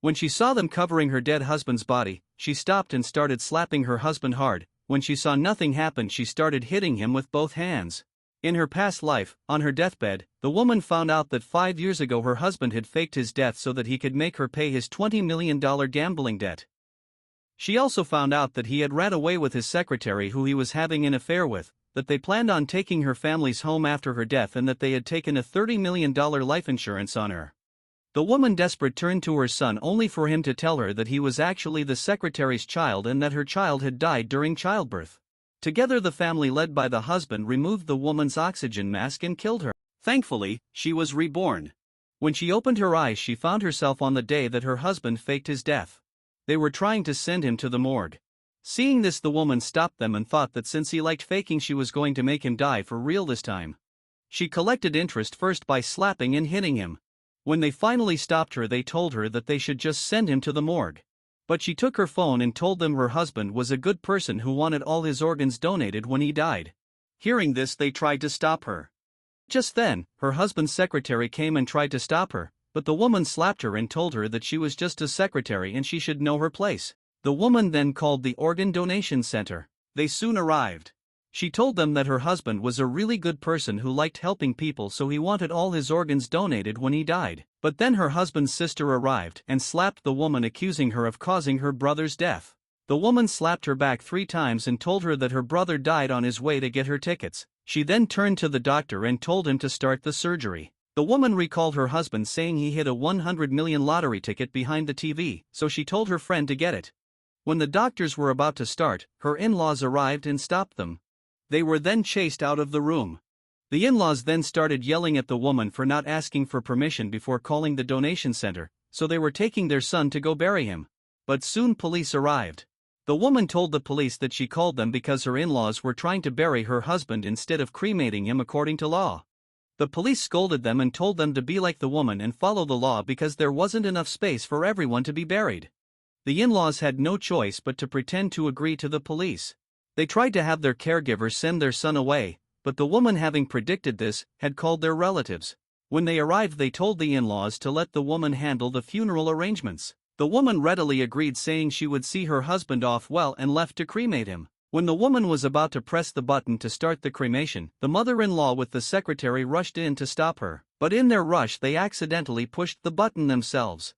When she saw them covering her dead husband's body, she stopped and started slapping her husband hard. When she saw nothing happen, she started hitting him with both hands. In her past life, on her deathbed, the woman found out that 5 years ago her husband had faked his death so that he could make her pay his $20 million gambling debt. She also found out that he had ran away with his secretary who he was having an affair with, that they planned on taking her family's home after her death, and that they had taken a $30 million life insurance on her. The woman, desperate, turned to her son only for him to tell her that he was actually the secretary's child and that her child had died during childbirth. Together the family, led by the husband, removed the woman's oxygen mask and killed her. Thankfully, she was reborn. When she opened her eyes, she found herself on the day that her husband faked his death. They were trying to send him to the morgue. Seeing this, the woman stopped them and thought that since he liked faking, she was going to make him die for real this time. She collected interest first by slapping and hitting him. When they finally stopped her, they told her that they should just send him to the morgue. But she took her phone and told them her husband was a good person who wanted all his organs donated when he died. Hearing this, they tried to stop her. Just then, her husband's secretary came and tried to stop her, but the woman slapped her and told her that she was just a secretary and she should know her place. The woman then called the organ donation center. They soon arrived. She told them that her husband was a really good person who liked helping people, so he wanted all his organs donated when he died. But then her husband's sister arrived and slapped the woman, accusing her of causing her brother's death. The woman slapped her back 3 times and told her that her brother died on his way to get her tickets. She then turned to the doctor and told him to start the surgery. The woman recalled her husband saying he hid a 100 million lottery ticket behind the TV, so she told her friend to get it. When the doctors were about to start, her in-laws arrived and stopped them. They were then chased out of the room. The in-laws then started yelling at the woman for not asking for permission before calling the donation center, so they were taking their son to go bury him. But soon police arrived. The woman told the police that she called them because her in-laws were trying to bury her husband instead of cremating him according to law. The police scolded them and told them to be like the woman and follow the law because there wasn't enough space for everyone to be buried. The in-laws had no choice but to pretend to agree to the police. They tried to have their caregiver send their son away, but the woman, having predicted this, had called their relatives. When they arrived, they told the in-laws to let the woman handle the funeral arrangements. The woman readily agreed, saying she would see her husband off well, and left to cremate him. When the woman was about to press the button to start the cremation, the mother-in-law with the secretary rushed in to stop her, but in their rush they accidentally pushed the button themselves.